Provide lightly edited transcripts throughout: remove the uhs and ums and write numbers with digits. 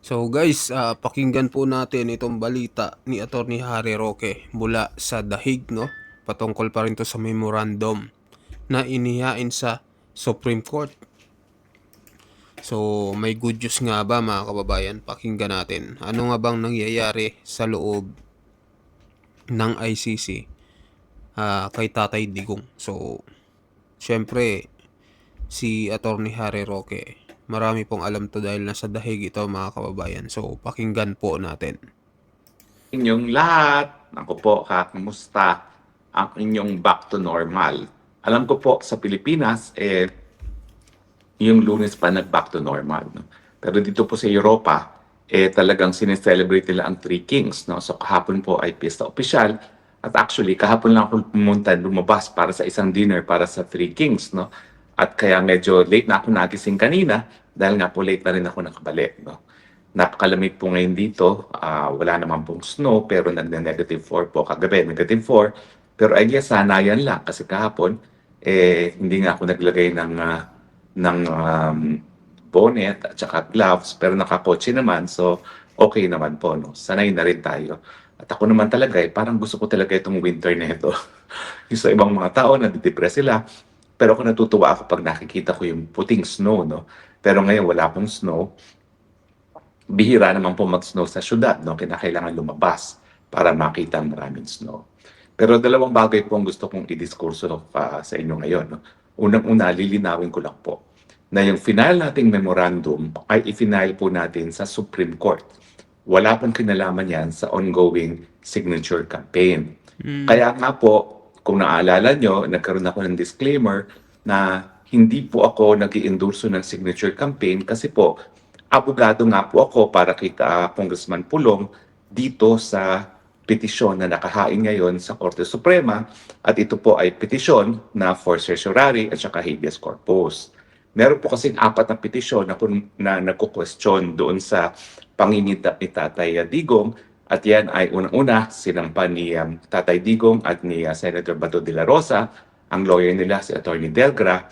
So guys, pakinggan po natin itong balita ni Attorney Harry Roque mula sa Dahig, no? Patungkol pa rin to sa memorandum na inihain sa Supreme Court. So may good news nga ba mga kababayan? Pakinggan natin. Ano nga bang nangyayari sa loob ng ICC kay Tatay Digong? So syempre si Attorney Harry Roque, marami pong alam to dahil nasa Dahig ito mga kababayan. So pakinggan po natin. Inyong lahat. Ako po, kamusta ang inyong back to normal? Alam ko po sa Pilipinas, yung Lunes pa nag-back to normal. No? Pero dito po sa Europa, talagang sineselebrate nila ang Three Kings. No? So kahapon po ay pista opisyal. At actually, kahapon lang ako lumabas para sa isang dinner para sa Three Kings. No? At kaya medyo late na ako nagising kanina dahil nga po late na rin ako nakabalik. No? Napakalamig po ngayon dito. Wala naman pong snow pero nag-negative 4 po. Kagabi, negative 4. Pero I guess sanayan lang kasi kahapon, hindi nga ako naglagay ng bonnet at saka gloves pero nakakotse naman. So, okay naman po. No? Sanay na rin tayo. At ako naman talaga, parang gusto ko talaga itong winter na ito. Yung sa ibang mga tao, nadidepress sila. Pero ako natutuwa ako pag nakikita ko yung puting snow. No? Pero ngayon, wala pong snow. Bihira naman po mag-snow sa syudad, no? Kinakailangan lumabas para makita ang maraming snow. Pero dalawang bagay po ang gusto kong i-diskurso sa inyo ngayon. No? Unang-una, lilinawin ko lang po na yung final nating memorandum ay i-final po natin sa Supreme Court. Wala pong kinalaman yan sa ongoing signature campaign. Kaya nga po, kung naaalala nyo, nagkaroon ako ng disclaimer na hindi po ako nag-i-endorso ng signature campaign kasi po, abogado nga po ako para kay Congressman Pulong dito sa petisyon na nakahain ngayon sa Korte Suprema at ito po ay petisyon na for certiorari at saka habeas corpus. Meron po kasing 4 na petisyon na nagko-question doon sa panginita ni Tatay Digong at yan ay unang-una sinampan ni Tatay Digong at ni Senator Bato de la Rosa, ang lawyer nila si Attorney Delgra.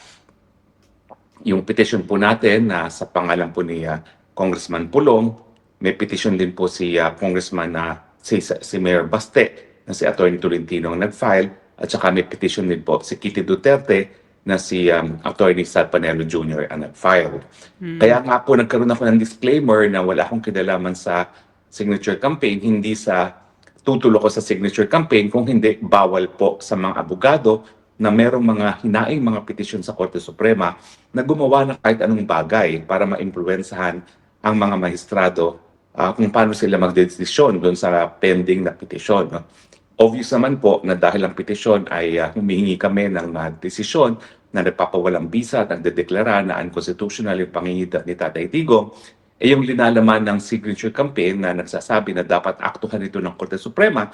Yung petition po natin na sa pangalan po ni Congressman Pulong, may petition din po si Congressman si Mayor Baste na si Attorney Tolentino ang nag-file at saka may petition din po si Kitty Duterte na si Attorney Sal Panelo Jr. ang nag-file. Kaya nga po nagkaroon ako ng disclaimer na wala akong kinalaman sa signature campaign, hindi sa tutulo ko sa signature campaign, kung hindi bawal po sa mga abogado na merong mga hinaing mga petisyon sa Korte Suprema na gumawa ng kahit anong bagay para ma-impluwensahan ang mga maestrado kung paano sila magdedesisyon doon sa pending na petisyon. No? Obvious naman po na dahil ang petisyon ay humihingi kami ng desisyon na nagpapawalang bisa at nagdedeklara na unconstitutional yung pangingita ni Tatay Digong, yung linalaman ng signature campaign na nagsasabi na dapat aktuhan ito ng Korte Suprema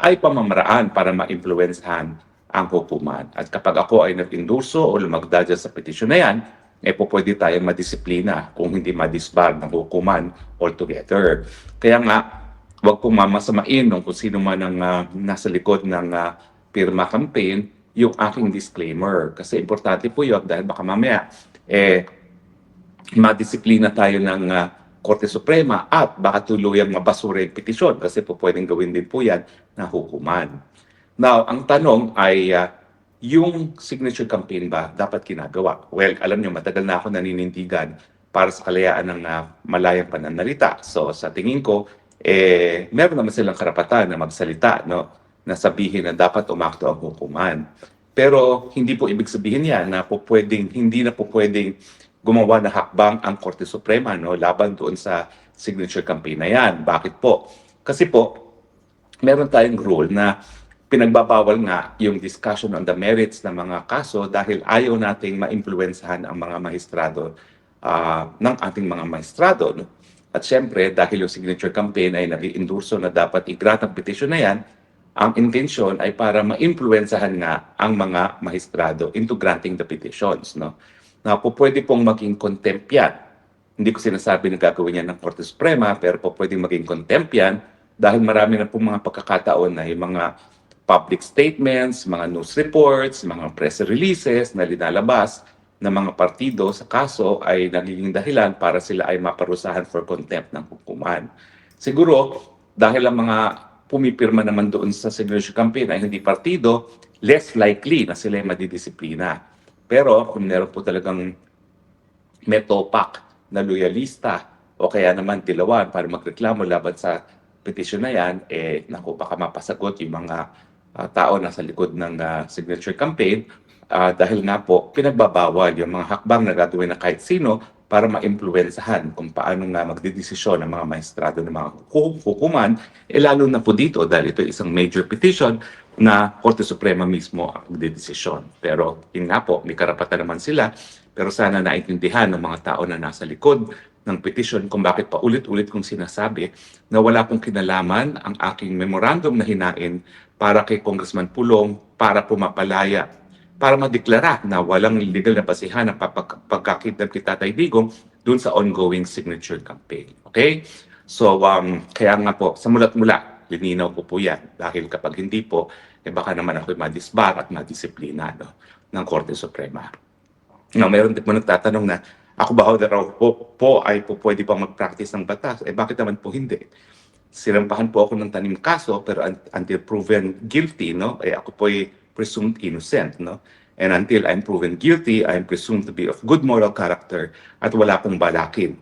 ay pamamaraan para ma-impluwensahan ang hukuman. At kapag ako ay nag-endorso o lumagda dyan sa petisyon na yan, po pwede tayong madisiplina kung hindi madisbar ng hukuman altogether. Kaya nga, huwag pong mamasamain kung sino man ang nasa likod ng pirma campaign yung aking disclaimer. Kasi importante po yun dahil baka mamaya madisiplina tayo ng Korte Suprema at baka tuluyang mabasura yung petisyon kasi po pwedeng gawin din po yan na hukuman. Now, ang tanong ay, yung signature campaign ba dapat ginagawa? Well, alam nyo, matagal na ako naninindigan para sa kalayaan ng malayang pananalita. So, sa tingin ko, meron naman silang karapatan na magsalita, no? Na sabihin na dapat umakto ang hukuman. Pero hindi po ibig sabihin yan na hindi na po pwedeng gumawa na hakbang ang Korte Suprema, no? Laban doon sa signature campaign na yan. Bakit po? Kasi po, meron tayong rule na pinagbabawal nga yung discussion on the merits ng mga kaso dahil ayaw nating ma-impluwensahan ang mga maestrado ng ating mga maestrado. No? At syempre, dahil yung signature campaign ay nag-iendorso na dapat i-grant ang petition na yan, ang intention ay para ma-impluwensahan nga ang mga maestrado into granting the petitions. No? Na po pwede pong maging contempt yan. Hindi ko sinasabi na gagawin yan ng Korte Suprema, pero po pwedeng maging contempt yan dahil marami na pong mga pagkakataon na yung mga public statements, mga news reports, mga press releases na linalabas ng mga partido sa kaso ay nagiging dahilan para sila ay maparusahan for contempt ng hukuman. Siguro, dahil ang mga pumipirma naman doon sa signature campaign ay hindi partido, less likely na sila ay madidisiplina. Pero kung meron po talagang may topak na loyalista o kaya naman dilawan para magreklamo laban sa petisyon na yan, naku, baka mapasagot yung mga tao na sa likod ng signature campaign dahil nga po pinagbabawal yung mga hakbang na gagawin na kahit sino para ma-impluensahan kung paano nga magdidesisyon ng mga maestrado ng mga hukuman, lalo na po dito dahil ito isang major petition na Korte Suprema mismo ang magdidesisyon. Pero yun nga po, may karapatan naman sila, pero sana naintindihan ng mga tao na nasa likod ng petition kung bakit pa ulit-ulit kong sinasabi na wala pong kinalaman ang aking memorandum na hinain para kay Congressman Pulong para pumapalaya, para madeklara na walang legal na basihan ng pagkakidnap kay Tatay Digong dun sa ongoing signature campaign. Okay? So, kaya nga po, sa mulat-mula, lininaw ko po yan. Dahil kapag hindi po, baka naman ako madisbar at madisiplina ng Korte Suprema. Now, meron din po nagtatanong na, ako ba raw po ay po pwede pang mag-practice ng batas? Bakit naman po hindi? Sinampahan po ako ng tanim kaso, pero until proven guilty, ako po ay presumed innocent, And until I'm proven guilty, I'm presumed to be of good moral character at wala pong balakid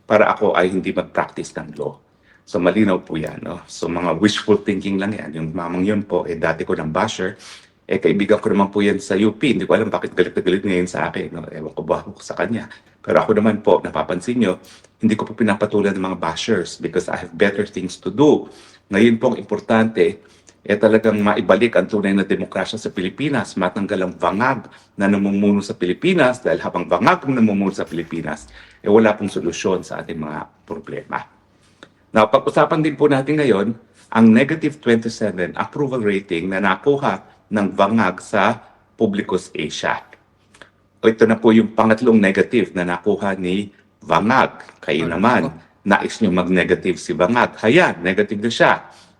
para ako ay hindi mag-practice ng law. So malinaw po yan, So mga wishful thinking lang yan. Yung mamang yun po, dati ko ng basher, kaibigan ko naman po yan sa UP. Hindi ko alam bakit galit na galit ngayon sa akin, Ewan ko ba sa kanya. Pero ako naman po, napapansin nyo, hindi ko po pinapatulan ng mga bashers because I have better things to do. Ngayon po, ang importante, talagang maibalik ang tunay na demokrasya sa Pilipinas, matanggal ang bangag na namumuno sa Pilipinas dahil habang bangag ang namumuno sa Pilipinas, wala pong solusyon sa ating mga problema. Now, pag-usapan din po natin ngayon ang negative 27 approval rating na nakuha ng bangag sa Publicus Asia. Ito na po yung pangatlong negative na nakuha ni Bangag. Kayo naman, nais nyo mag-negative si Bangag. Hayan, negative na siya.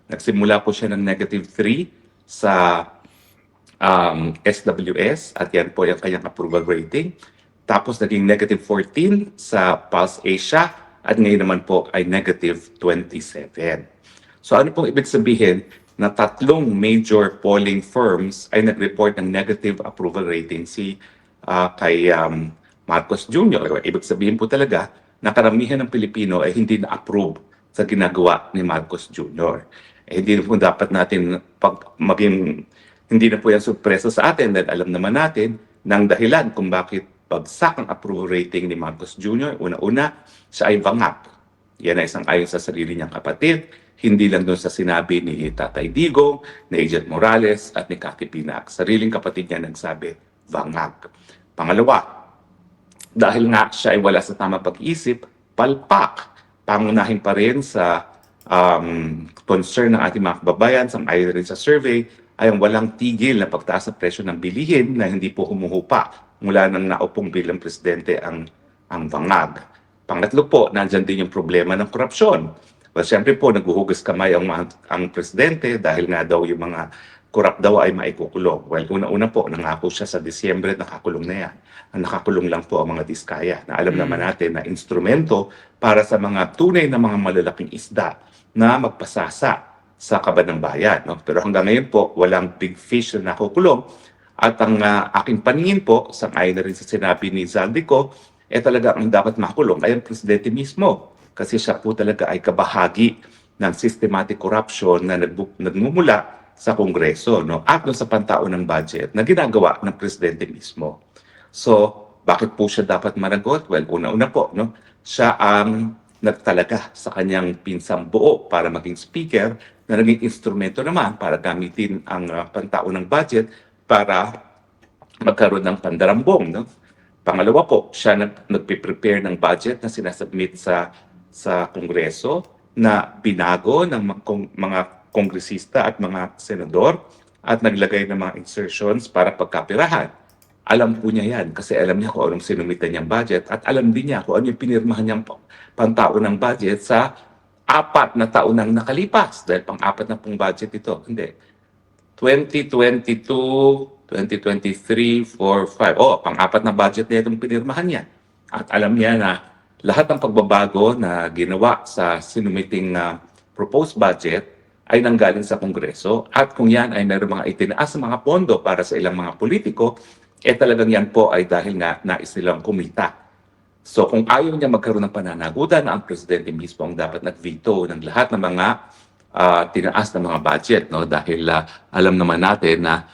Nagsimula po siya ng negative 3 sa SWS at yan po yung kanyang approval rating. Tapos naging negative 14 sa Pulse Asia at ngayon naman po ay negative 27. So ano pong ibig sabihin na tatlong major polling firms ay nag-report ng negative approval rating kay Marcos Jr. Ibig sabihin po talaga na karamihan ng Pilipino ay hindi na-approve sa ginagawa ni Marcos Jr. Hindi na po dapat natin hindi na po yan surpresa sa atin dahil alam naman natin ng dahilan kung bakit bagsak ang approval rating ni Marcos Jr. Una-una, siya ay bangag. Yan ay isang ayon sa sarili niyang kapatid, hindi lang doon sa sinabi ni Tatay Digong, ni Agent Morales at ni Kati Pinak. Sariling kapatid niya nagsabi, bangag. Pangalawa, dahil nga siya ay wala sa tamang pag-iisip, palpak. Pangunahin pa rin sa concern ng ating mga kababayan, sang-ayon rin sa survey, ay ang walang tigil na pagtaas ng presyo ng bilihin na hindi po humuhupa mula nang naupong bilang presidente ang bangag. Pangatlo po, nandyan din yung problema ng korupsyon. Well, siyempre po, naghuhugas kamay ang presidente dahil nga daw yung mga korap daw ay maikukulong. Well, una-una po, nangako siya sa Disyembre, nakakulong na yan. Ang nakakulong lang po ang mga diskaya na alam naman natin na instrumento para sa mga tunay na mga malalaking isda na magpasasa sa kaban ng bayan. Pero hanggang ngayon po, walang big fish na nakukulong. At ang aking paningin po, sang-ayon na rin sa sinabi ni Zaldico, talaga ang dapat makulong ay ang presidente mismo. Kasi siya po talaga ay kabahagi ng systematic corruption na nagmumula sa Kongreso at doon sa pantao ng budget na ginagawa ng presidente mismo. So, bakit po siya dapat managot? Well, una-una po, siya ang nagtalaga sa kanyang pinsang buo para maging speaker na naging instrumento naman para gamitin ang pantao ng budget para magkaroon ng pandarambong. Pangalawa po, siya nagpe-prepare ng budget na sinasubmit sa Kongreso na binago ng mga kongresista at mga senador at naglagay ng mga insertions para pagkapirahan. Alam po niya yan kasi alam niya kung anong sinumitan niyang budget at alam din niya kung ano yung pinirmahan niyang pantao ng budget sa 4 na taon nang nakalipas dahil pang-4 na pong budget ito. Hindi. 2022, 2023, 4, 5. Oh, pang-apat na budget na itong pinirmahan niya. At alam niya na lahat ng pagbabago na ginawa sa sinumiting proposed budget ay nanggaling sa Kongreso. At kung yan ay meron mga itinaas na mga pondo para sa ilang mga politiko, talagang yan po ay dahil nga nais nilang kumita. So kung ayaw niya magkaroon ng pananagutan, ang presidente mismo ang dapat nag-veto ng lahat ng mga tinaas na mga budget, no? Dahil alam naman natin na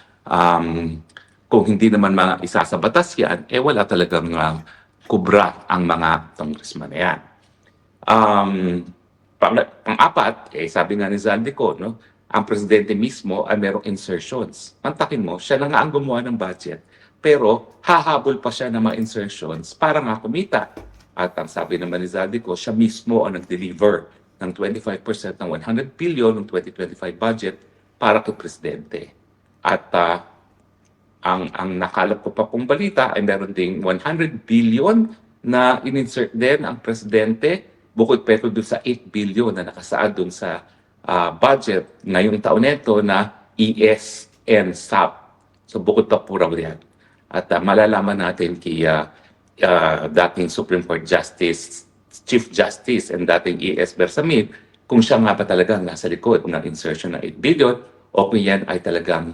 kung hindi naman mga isa sa batas yan, wala talagang kubra ang mga congressman na yan. Pang-apat, sabi nga ni Zaldico, no? Ang presidente mismo ay merong insertions. Mantakin mo, siya na nga ang gumawa ng budget. Pero hahabol pa siya ng mga insertions para nga kumita. At ang sabi naman ni Zaldico, siya mismo ang nag-deliver ng 25% ng 100 billion ng 2025 budget para kay presidente. At ang nakalap ko pa pong balita ay meron ding 100 billion na in-insert din ang presidente bukod pero doon sa 8 billion na nakasaad doon sa budget ngayong taon nito na ES and SAP. So bukod pa po raw yan. At malalaman natin kay dating Supreme Court Justice, Chief Justice and dating ES Bersamin kung siya nga ba talagang nasa likod ng insertion ng 8 billion o kung yan ay talagang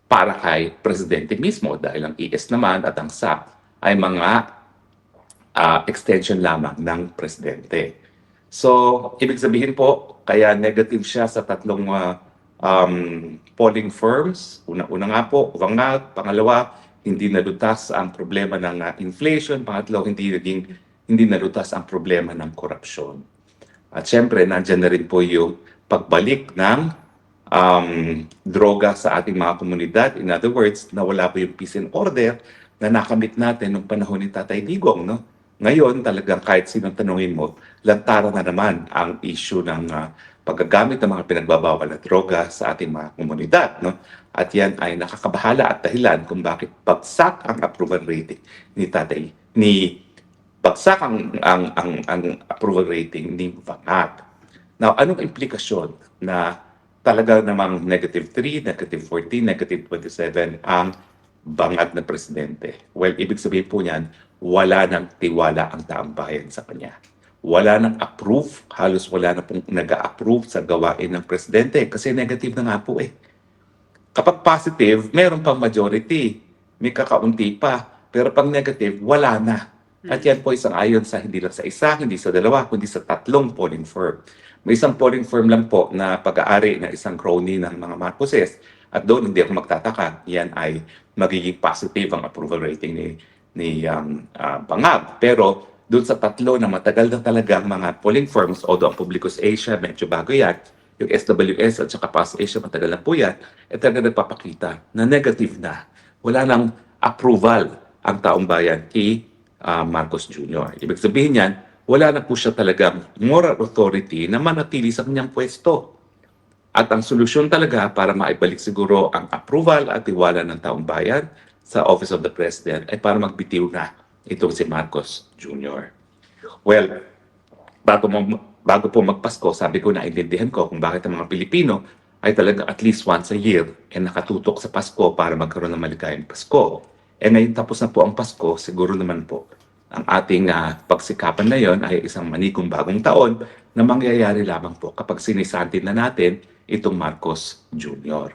para kay presidente mismo dahil ang ES naman at ang SAP ay mga extension lamang ng presidente. So, ibig sabihin po, kaya negative siya sa tatlong polling firms. Una nga po, Vanguard. Pangalawa, hindi nalutas ang problema ng inflation. Pangatlo, hindi nalutas ang problema ng korupsyon. At syempre, nandyan na rin po yung pagbalik ng droga sa ating mga komunidad. In other words, nawala po yung peace and order na nakamit natin nung panahon ni Tatay Digong, no? Ngayon, talagang kahit sinong tanungin mo, lantaran na naman ang issue ng paggagamit ng mga pinagbabawal na droga sa ating mga komunidad, no? At yan ay nakakabahala at dahilan kung bakit bagsak ang approval rating bagsak ang approval rating ni Vanguard. Now, anong implikasyon na talaga namang -3, -14, -27 ang bangag na presidente? Well, ibig sabihin po niyan, wala nang tiwala ang taong bayan sa kanya. Wala nang approve, halos wala na pong nag-a-approve sa gawain ng presidente kasi negative na nga po eh. Kapag positive, meron pang majority, may kakaunti pa, pero pag negative, wala na. At yan po isang ayon sa hindi lang sa isa, hindi sa dalawa, kundi sa tatlong polling firm. May isang polling firm lang po na pag-aari na isang crony ng mga Marcoses at doon hindi ako magtataka, yan ay magiging positive ang approval rating ni Bangag. Pero doon sa tatlo na matagal na talagang mga polling firms, although ang Publicus Asia, medyo bago yan, yung SWS at saka PAS Asia, matagal na po yan, talaga nagpapakita na negative na. Wala nang approval ang taong bayan kay Marcos Jr. Ibig sabihin yan, wala na po siya talagang moral authority na manatili sa kanyang pwesto. At ang solusyon talaga para maibalik siguro ang approval at tiwala ng taong bayan sa Office of the President ay para magbitiw na itong si Marcos Jr. Well, bago po magpasko, sabi ko na intindihan ko kung bakit ang mga Pilipino ay talaga at least once a year nakatutok sa Pasko para magkaroon ng maligayang Pasko. Ngayon tapos na po ang Pasko, siguro naman po ang ating pagsikapan na yon ay isang manigong bagong taon na mangyayari lamang po kapag sinisantin na natin itong Marcos Jr.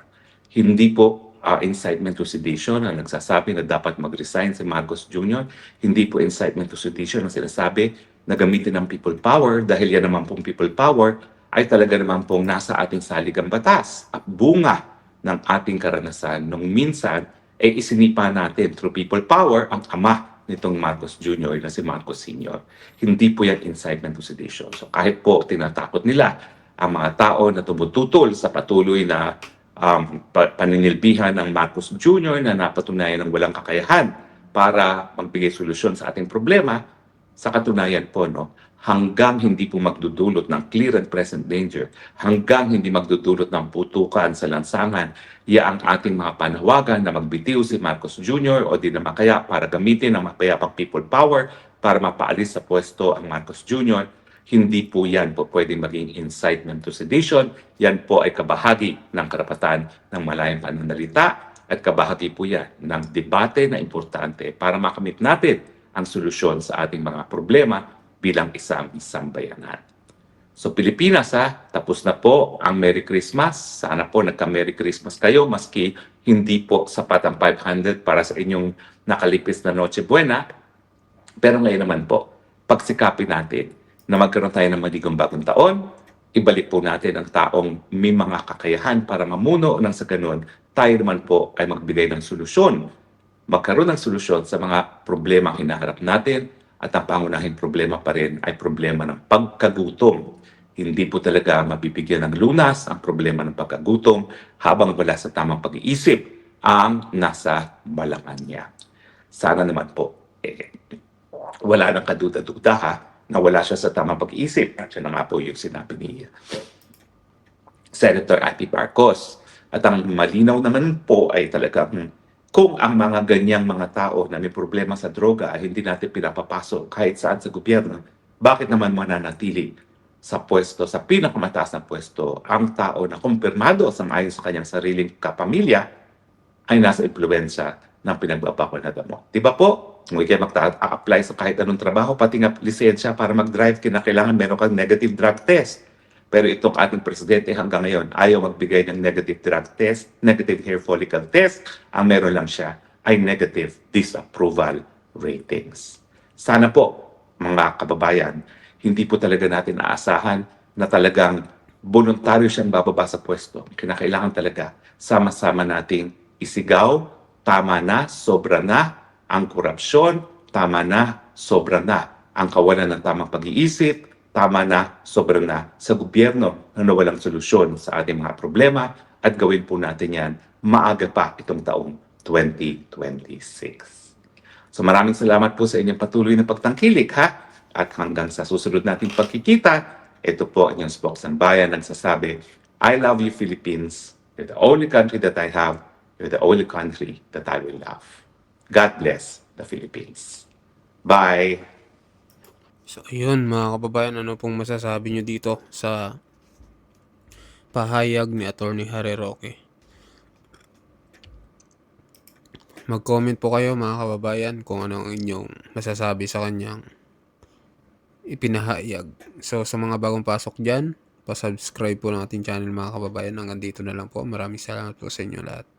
Hindi po incitement to sedition na nagsasabi na dapat mag-resign si Marcos Jr. Hindi po incitement to sedition na sinasabi na gamitin ng people power dahil yan naman pong people power ay talaga naman pong nasa ating saligang batas at bunga ng ating karanasan nung minsan isinipa natin through people power ang ama nitong Marcos Jr. na si Marcos Sr. Hindi po yan incitement to sedition. So kahit po tinatakot nila ang mga tao na tumututol sa patuloy na paninilbihan ng Marcos Jr. na napatunayan ng walang kakayahan para magbigay solusyon sa ating problema, sa katunayan po, no, hanggang hindi po magdudulot ng clear and present danger, hanggang hindi magdudulot ng putukan sa lansangan, ang ating mga panawagan na magbitiw si Marcos Jr. o di na makaya para gamitin ang mapayapang people power para mapaalis sa pwesto ang Marcos Jr., hindi po yan po pwedeng maging incitement to sedition. Yan po ay kabahagi ng karapatan ng malayang pananalita at kabahagi po yan ng debate na importante para makamit natin ang solusyon sa ating mga problema bilang isang sambayanan. So Pilipinas tapos na po ang Merry Christmas. Sana po nagka-Merry Christmas kayo maski hindi po sapat ang 500 para sa inyong nakalipis na Noche Buena. Pero ngayon naman po, pagsikapin natin na magkaroon tayo ng maligong bagong taon, ibalik po natin ang taong may mga kakayahan para mamuno nang sa ganun, tayo naman po ay magbigay ng solusyon. Magkaroon ng solusyon sa mga problema ang hinaharap natin at ang pangunahing problema pa rin ay problema ng pagkagutom. Hindi po talaga mabibigyan ng lunas ang problema ng pagkagutom habang wala sa tamang pag-iisip ang nasa balangan niya. Sana naman po, wala nang kaduda-duda na wala siya sa tamang pag-iisip. At siya na nga po yung sinabi ni Senator Amy Marcos. At ang malinaw naman po ay talagang kung ang mga ganyang mga tao na may problema sa droga ay hindi natin pinapapasok kahit saan sa gobyerno, bakit naman mananatili sa pwesto, sa pinakamataas na pwesto, ang tao na kumpirmado sa ayon sa kanyang sariling kapamilya ay nasa impluwensya ng pinagbabakunahan mo. Di ba po? Kung ikay mag-apply sa kahit anong trabaho, pati nga lisensya para mag-drive, kinakailangan meron kang negative drug test. Pero itong ating presidente hanggang ngayon ayaw magbigay ng negative drug test, negative hair follicle test. Ang meron lang siya ay negative disapproval ratings. Sana po, mga kababayan, hindi po talaga natin aasahan na talagang voluntaryo siyang bababa sa pwesto. Kinakailangan talaga sama-sama nating isigaw, tama na, sobra na ang korupsyon, tama na, sobra na ang kawalan ng tamang pag-iisip, tama na, sobra na sa gobyerno na nawalang solusyon sa ating mga problema at gawin po natin yan maaga pa itong taong 2026. So maraming salamat po sa inyong patuloy na pagtangkilik at hanggang sa susunod nating pagkikita, ito po ang inyong spokesman bayan nagsasabi, I love you Philippines, you're the only country that I have, you're the only country that I will love. God bless the Philippines. Bye! So ayun mga kababayan, ano pong masasabi nyo dito sa pahayag ni Atty. Harry Roque? Mag-comment po kayo mga kababayan kung ano ang inyong masasabi sa kanyang ipinahayag. So sa mga bagong pasok dyan, pa-subscribe po ng ating channel mga kababayan. Hanggang dito na lang po. Maraming salamat po sa inyo lahat.